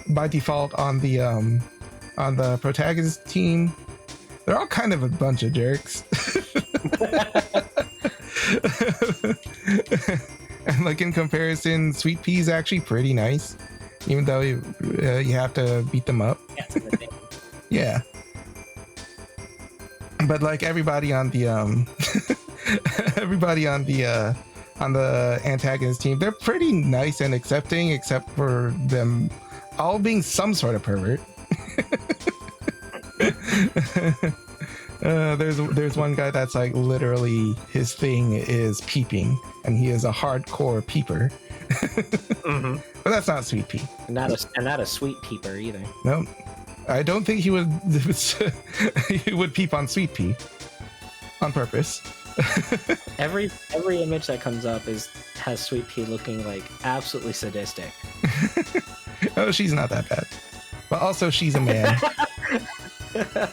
Speaker 1: by default on the protagonist team, they're all kind of a bunch of jerks. And like in comparison, Sweet Pea's actually pretty nice, even though you have to beat them up. Yeah. But like everybody on the on the antagonist team, they're pretty nice and accepting, except for them all being some sort of pervert. There's one guy that's like literally his thing is peeping, and he is a hardcore peeper. Mm-hmm. But that's not Sweet Pea.
Speaker 2: Not a sweet peeper either.
Speaker 1: No, I don't think he would. He would peep on Sweet Pea on purpose.
Speaker 2: Every image that comes up has Sweet Pea looking like absolutely sadistic.
Speaker 1: Oh, she's not that bad. But also, she's a man.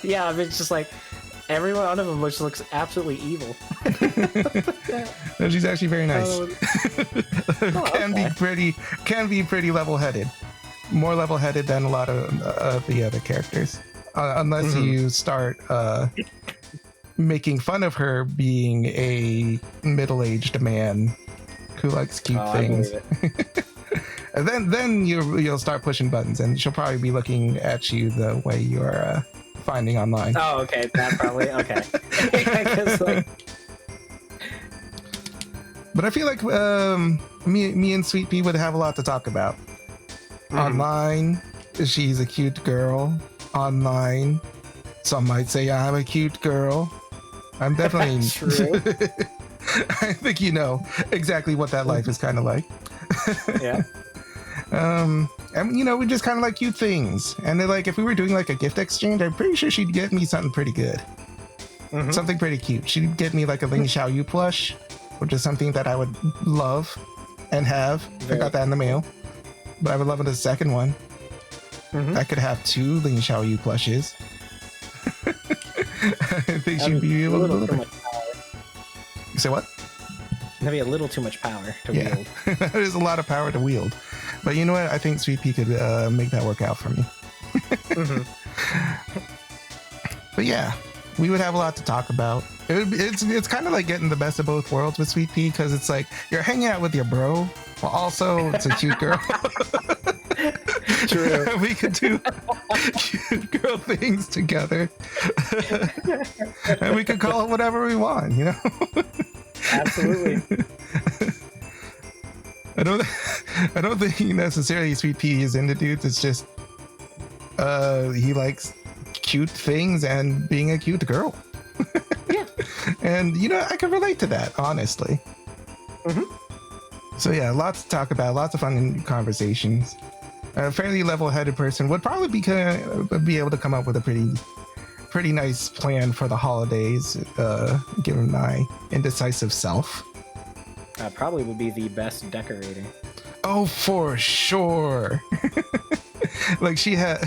Speaker 2: Yeah, I mean, it's just like every one of them just looks absolutely evil.
Speaker 1: No, she's actually very nice. Can be pretty level-headed. More level-headed than a lot of the other characters, unless you start making fun of her being a middle-aged man who likes cute things. And then you'll start pushing buttons, and she'll probably be looking at you the way you're finding online.
Speaker 2: Oh, okay, that probably okay.
Speaker 1: But I feel like me and Sweet Pea would have a lot to talk about. Online, she's a cute girl. Online, some might say I'm a cute girl. I'm definitely
Speaker 2: True.
Speaker 1: I think you know exactly what that life is kind of like.
Speaker 2: Yeah.
Speaker 1: And you know, we just kind of like cute things. And then, like, if we were doing like a gift exchange, I'm pretty sure she'd get me something pretty good. Something pretty cute. She'd get me like a Ling Xiaoyu plush, which is something that I would love and have. I got that in the mail. But I would love it a second one. I could have 2 Ling Xiaoyu plushes. I think she'd be a little
Speaker 2: too much power.
Speaker 1: You say what?
Speaker 2: That'd be a little too much power to wield.
Speaker 1: That is a lot of power to wield. But you know what? I think Sweet Pea could make that work out for me. But yeah, we would have a lot to talk about. It's kind of like getting the best of both worlds with Sweet Pea, because it's like you're hanging out with your bro, but also it's a cute girl.
Speaker 2: True.
Speaker 1: We could do cute girl things together. And we could call it whatever we want, you know?
Speaker 2: Absolutely.
Speaker 1: I don't think necessarily Sweet Pea is into dudes. It's just he likes cute things and being a cute girl.
Speaker 2: Yeah.
Speaker 1: And you know, I can relate to that, honestly. So yeah, lots to talk about, lots of fun conversations. A fairly level-headed person would probably be able to come up with a pretty nice plan for the holidays, given my indecisive self.
Speaker 2: Probably would be the best decorating.
Speaker 1: Oh, for sure. Like she had,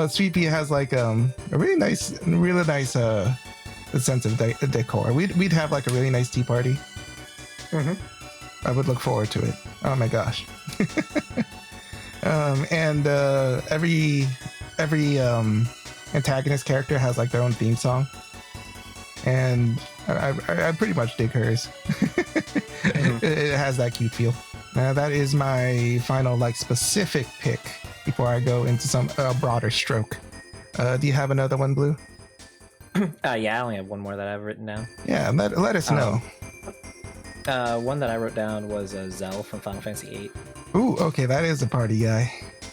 Speaker 1: Sweet Pea has like a really nice sense of decor. We'd have like a really nice tea party. I would look forward to it. Oh my gosh. And every antagonist character has like their own theme song, and I pretty much dig hers. It has that cute feel. That is my final like specific pick before I go into some broader stroke. Do you have another one, Blue?
Speaker 2: Yeah, I only have one more that I've written down.
Speaker 1: Yeah, let us know.
Speaker 2: One that I wrote down was Zell from Final Fantasy VIII.
Speaker 1: Ooh, okay, that is a party guy.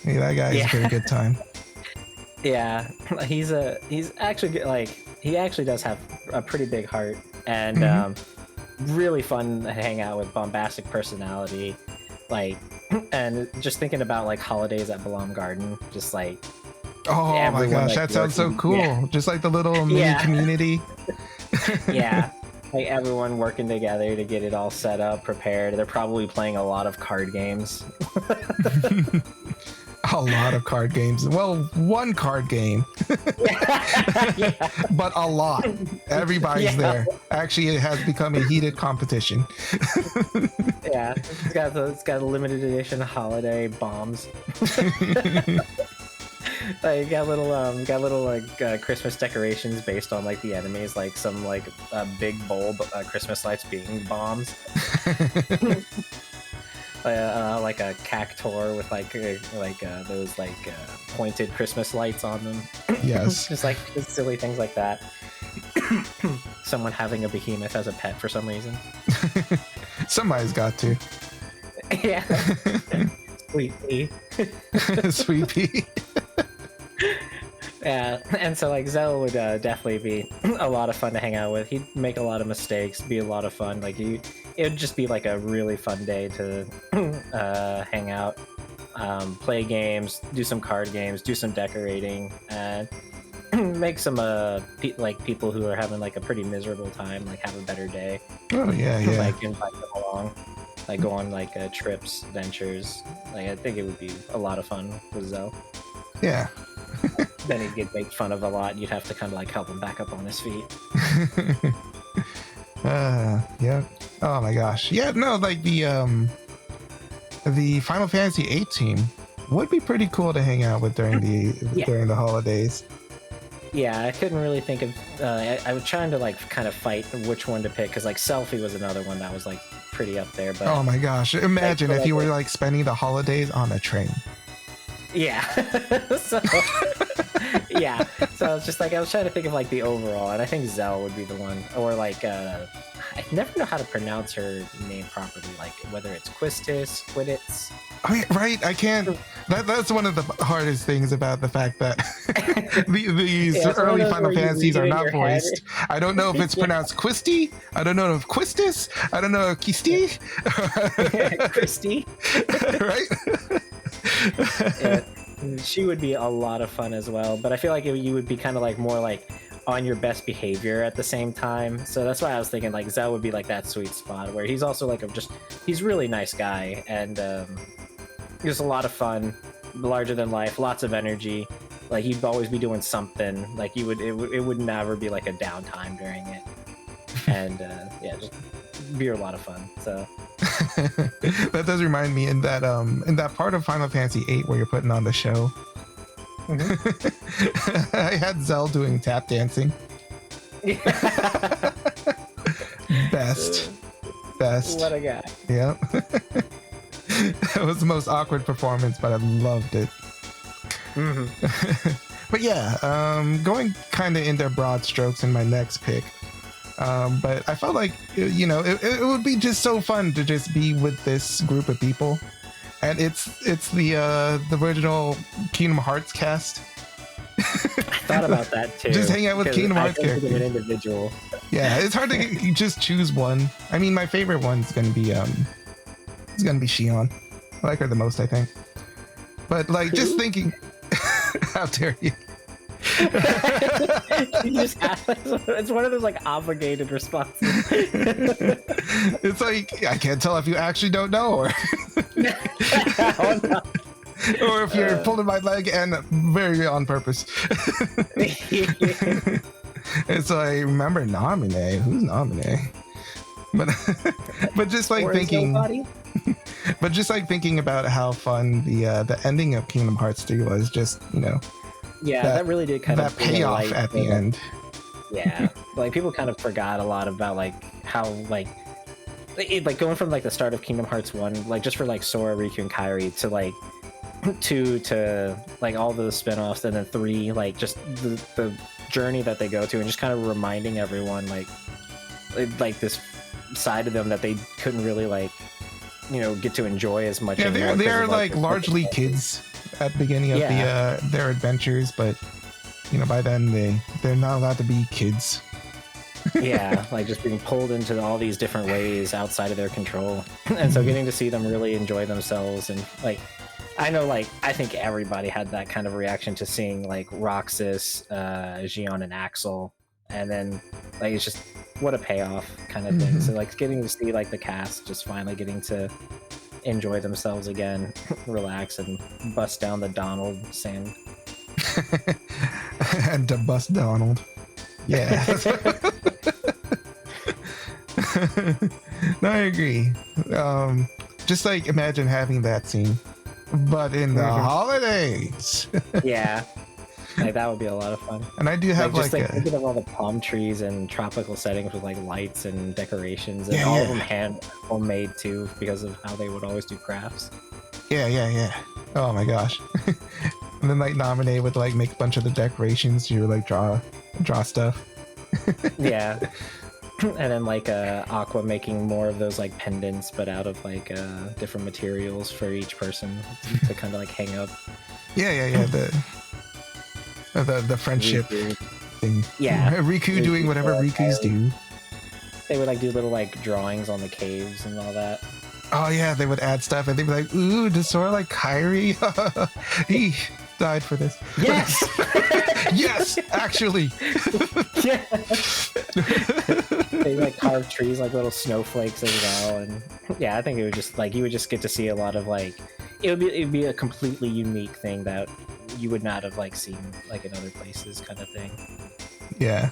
Speaker 1: Hey, that guy is a very good time.
Speaker 2: Yeah, he's actually like, he actually does have a pretty big heart, and really fun to hang out with, bombastic personality, like, and just thinking about like holidays at Balam Garden, just like,
Speaker 1: oh my gosh,
Speaker 2: like,
Speaker 1: that sounds so cool.
Speaker 2: Yeah.
Speaker 1: Just like the little mini community.
Speaker 2: Yeah, like everyone working together to get it all set up, prepared. They're probably playing a lot of card games.
Speaker 1: A lot of card games. Well, one card game.
Speaker 2: Yeah.
Speaker 1: But a lot. Everybody's there. Actually, it has become a heated competition.
Speaker 2: Yeah, it's got a limited edition holiday bombs. Like got little like Christmas decorations based on like the enemies, like some like big bulb Christmas lights being bombs. Like a cactor with like those like pointed Christmas lights on them.
Speaker 1: Yes.
Speaker 2: just silly things like that. Someone having a behemoth as a pet for some reason.
Speaker 1: Somebody's got to.
Speaker 2: Yeah. Sweet Pea.
Speaker 1: Sweet Pea.
Speaker 2: Yeah, and so like Zell would definitely be a lot of fun to hang out with. He'd make a lot of mistakes, be a lot of fun. Like it would just be like a really fun day to hang out, play games, do some card games, do some decorating, and make some people who are having like a pretty miserable time like have a better day.
Speaker 1: Oh yeah.
Speaker 2: Like invite them along, like go on like trips, ventures. Like I think it would be a lot of fun with Zell.
Speaker 1: Yeah.
Speaker 2: Then he'd get made fun of a lot. You'd have to kind of like help him back up on his feet.
Speaker 1: Yeah. Oh my gosh. Yeah. No, like the Final Fantasy VIII team would be pretty cool to hang out with during the holidays.
Speaker 2: Yeah, I couldn't really think of. I was trying to like kind of fight which one to pick, because like Selfie was another one that was like pretty up there. But
Speaker 1: oh my gosh! Imagine if you were like spending the holidays on a train.
Speaker 2: Yeah. So yeah. So I was just like, I was trying to think of like the overall, and I think Zell would be the one, or like I never know how to pronounce her name properly, like whether it's Quidditz.
Speaker 1: Oh, yeah, right. I can't. That's one of the hardest things about the fact that these
Speaker 2: Yeah, it's one of
Speaker 1: early
Speaker 2: those
Speaker 1: Final
Speaker 2: where you
Speaker 1: Fantasies
Speaker 2: read it
Speaker 1: are
Speaker 2: in
Speaker 1: not
Speaker 2: your head.
Speaker 1: voiced. I don't know if it's pronounced Quisty. I don't know if Quistis. I don't know if Kisti.
Speaker 2: Christy.
Speaker 1: Right?
Speaker 2: Yeah, she would be a lot of fun as well, but I feel like you would be kind of like more like on your best behavior at the same time. So that's why I was thinking like Zell would be like that sweet spot where he's also like he's a really nice guy, and just a lot of fun, larger than life, lots of energy. Like he'd always be doing something. Like it would never be like a downtime during it, and yeah, just be a lot of fun. So
Speaker 1: that does remind me in that part of Final Fantasy VIII where you're putting on the show.
Speaker 2: Mm-hmm.
Speaker 1: I had Zell doing tap dancing. Best.
Speaker 2: What a guy.
Speaker 1: Yeah. It was the most awkward performance, but I loved it.
Speaker 2: Mm-hmm.
Speaker 1: But yeah, going kind of into broad strokes in my next pick. But I felt like, you know, it would be just so fun to just be with this group of people. And it's the original Kingdom Hearts cast.
Speaker 2: I thought about that too.
Speaker 1: Just hang out with Kingdom Hearts characters.
Speaker 2: An individual.
Speaker 1: Yeah, it's hard to just choose one. I mean, my favorite one's gonna be Shion. I like her the most, I think. But like, just thinking, how dare you?
Speaker 2: It's one of those like obligated responses.
Speaker 1: It's like, I can't tell if you actually don't know,
Speaker 2: Oh, no.
Speaker 1: or if you're pulling my leg and very on purpose. It's like, remember Namine? Who's Namine? But just like thinking, but just like thinking about how fun the ending of Kingdom Hearts 3 was. Just, you know,
Speaker 2: yeah, that really did kind of
Speaker 1: that payoff at the end.
Speaker 2: Yeah, like people kind of forgot a lot about like how like going from like the start of Kingdom Hearts 1, like just for like Sora, Riku, and Kairi, to like 2 to like all the spin-offs, and then 3, like just the journey that they go to, and just kind of reminding everyone like this side of them that they couldn't really like, you know, get to enjoy as much.
Speaker 1: Yeah, they're like largely kids at the beginning of their adventures, but you know, by then they're not allowed to be kids.
Speaker 2: Yeah, like just being pulled into all these different ways outside of their control, and so getting to see them really enjoy themselves. And like, I know, like, I think everybody had that kind of reaction to seeing like Roxas, Xion, and Axel, and then like it's just what a payoff kind of thing. So like getting to see like the cast just finally getting to enjoy themselves again, relax, and bust down the Donald sand.
Speaker 1: And to bust Donald. Yeah. No, I agree. Just like imagine having that scene, but in the holidays.
Speaker 2: Yeah, like that would be a lot of fun.
Speaker 1: And I do have
Speaker 2: like thinking of all the palm trees and tropical settings with like lights and decorations, and all of them homemade too, because of how they would always do crafts.
Speaker 1: Yeah. Oh my gosh. And then like Nominate would like make a bunch of the decorations. You would like draw stuff.
Speaker 2: Yeah. And then like Aqua making more of those like pendants, but out of like different materials for each person to kind of like hang up.
Speaker 1: Yeah. The friendship thing.
Speaker 2: Yeah.
Speaker 1: Riku doing whatever Rikus do.
Speaker 2: They would like do little like drawings on the caves and all that.
Speaker 1: Oh yeah, they would add stuff, and they'd be like, "Ooh, does Sora like Kairi? He died for this."
Speaker 2: Yes.
Speaker 1: Yes, actually.
Speaker 2: Yeah. They like carve trees like little snowflakes as well, and yeah, I think it would just like you would just get to see a lot of like it'd be a completely unique thing that you would not have like seen like in other places, kind of thing.
Speaker 1: Yeah.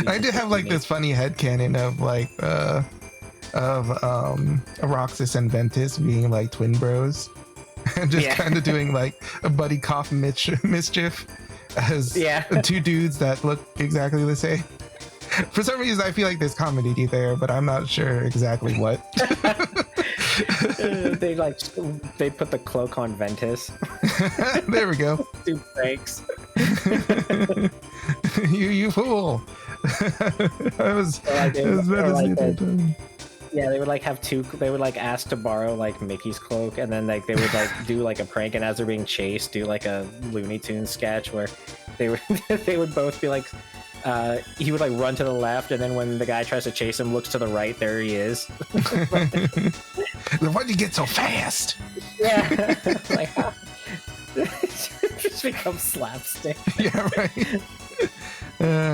Speaker 1: I do have like this funny headcanon of like Roxas and Ventus being like twin bros, and just kind of doing like a buddy cop mischief as two dudes that look exactly the same. For some reason, I feel like there's comedy there, but I'm not sure exactly what.
Speaker 2: They put the cloak on Ventus.
Speaker 1: There we go.
Speaker 2: Do pranks.
Speaker 1: You fool. It was better
Speaker 2: like
Speaker 1: the other time.
Speaker 2: Yeah, they would like have two. They would like ask to borrow like Mickey's cloak, and then like they would like do like a prank, and as they're being chased, do like a Looney Tunes sketch where they would they would both be like, he would like run to the left, and then when the guy tries to chase him, looks to the right, there he is.
Speaker 1: Why'd you get so fast?
Speaker 2: Yeah, like just becomes slapstick.
Speaker 1: Yeah, right.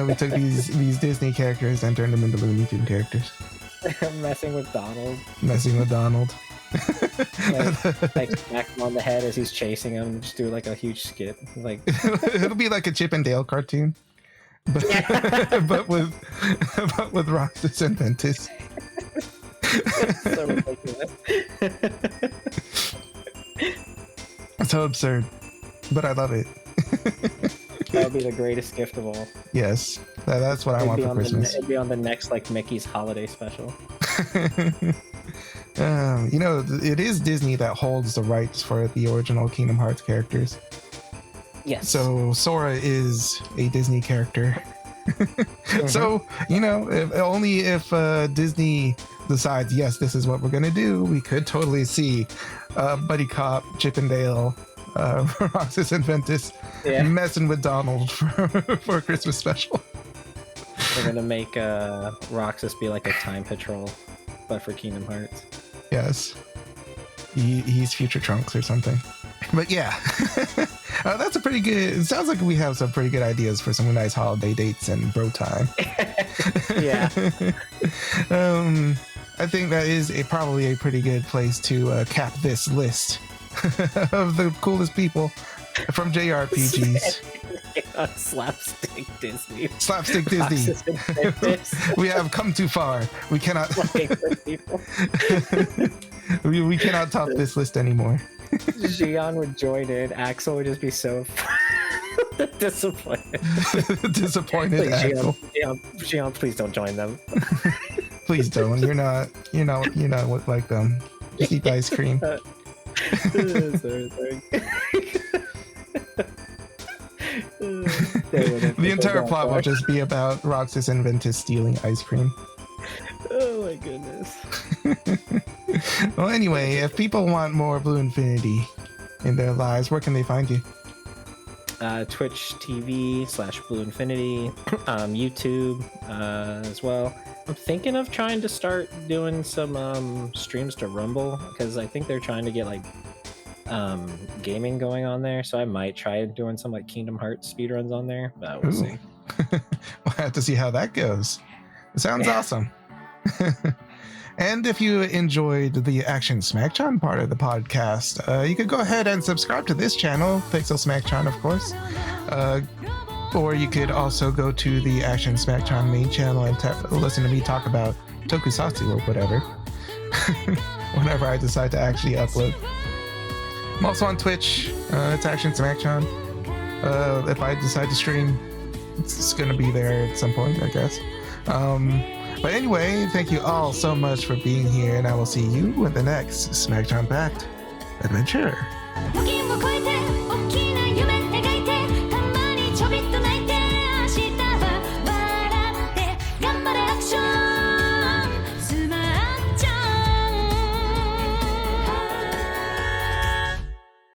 Speaker 1: We took these Disney characters and turned them into Looney Tune characters.
Speaker 2: Messing with Donald.
Speaker 1: Messing with Donald.
Speaker 2: like smack him on the head as he's chasing him. Just do like a huge skit. Like
Speaker 1: it'll be like a Chip and Dale cartoon, but but with Roxas and Ventus.
Speaker 2: So ridiculous.
Speaker 1: So absurd, but I love it.
Speaker 2: That would be the greatest gift of all.
Speaker 1: Yes, that's what I want for Christmas.
Speaker 2: It'd be on the next like Mickey's holiday special.
Speaker 1: You know, it is Disney that holds the rights for the original Kingdom Hearts characters.
Speaker 2: Yes.
Speaker 1: So Sora is a Disney character.
Speaker 2: Mm-hmm.
Speaker 1: So, you know, if Disney decides, yes, this is what we're gonna do, we could totally see Buddy Cop, Chip and Dale, Roxas and Ventus messing with Donald for a Christmas special.
Speaker 2: We're gonna make Roxas be like a time patrol, but for Kingdom Hearts.
Speaker 1: Yes, he's Future Trunks or something. But yeah, that's a pretty good. It sounds like we have some pretty good ideas for some nice holiday dates and bro time.
Speaker 2: Yeah.
Speaker 1: I think that is probably a pretty good place to cap this list of the coolest people from JRPGs.
Speaker 2: Slapstick Disney.
Speaker 1: Slapstick Disney. We have come too far. We cannot. we cannot top this list anymore.
Speaker 2: Xion would join in. Axel would just be so disappointed.
Speaker 1: Disappointed,
Speaker 2: Please,
Speaker 1: Axel.
Speaker 2: Xion, please don't join them.
Speaker 1: Please don't. You're not like them. Just eat ice cream.
Speaker 2: Sorry.
Speaker 1: The entire plot will just be about Roxas and Ventus stealing ice cream.
Speaker 2: Oh my goodness.
Speaker 1: Well, anyway, if people want more Blue Infinity in their lives, where can they find you?
Speaker 2: Twitch TV/Blue Infinity, YouTube as well. I'm thinking of trying to start doing some streams to Rumble, because I think they're trying to get like gaming going on there, so I might try doing some like Kingdom Hearts speedruns on there, but we'll see.
Speaker 1: We'll have to see how that goes. It sounds awesome. And if you enjoyed the Action Smacchan part of the podcast, you could go ahead and subscribe to this channel, Pixel Smacchan, of course. Or you could also go to the Action Smacchan main channel and listen to me talk about tokusatsu or whatever. Whenever I decide to actually upload. I'm also on Twitch. It's Action Smacchan. If I decide to stream, it's going to be there at some point, I guess. But anyway, thank you all so much for being here, and I will see you in the next Smacchan Pact adventure.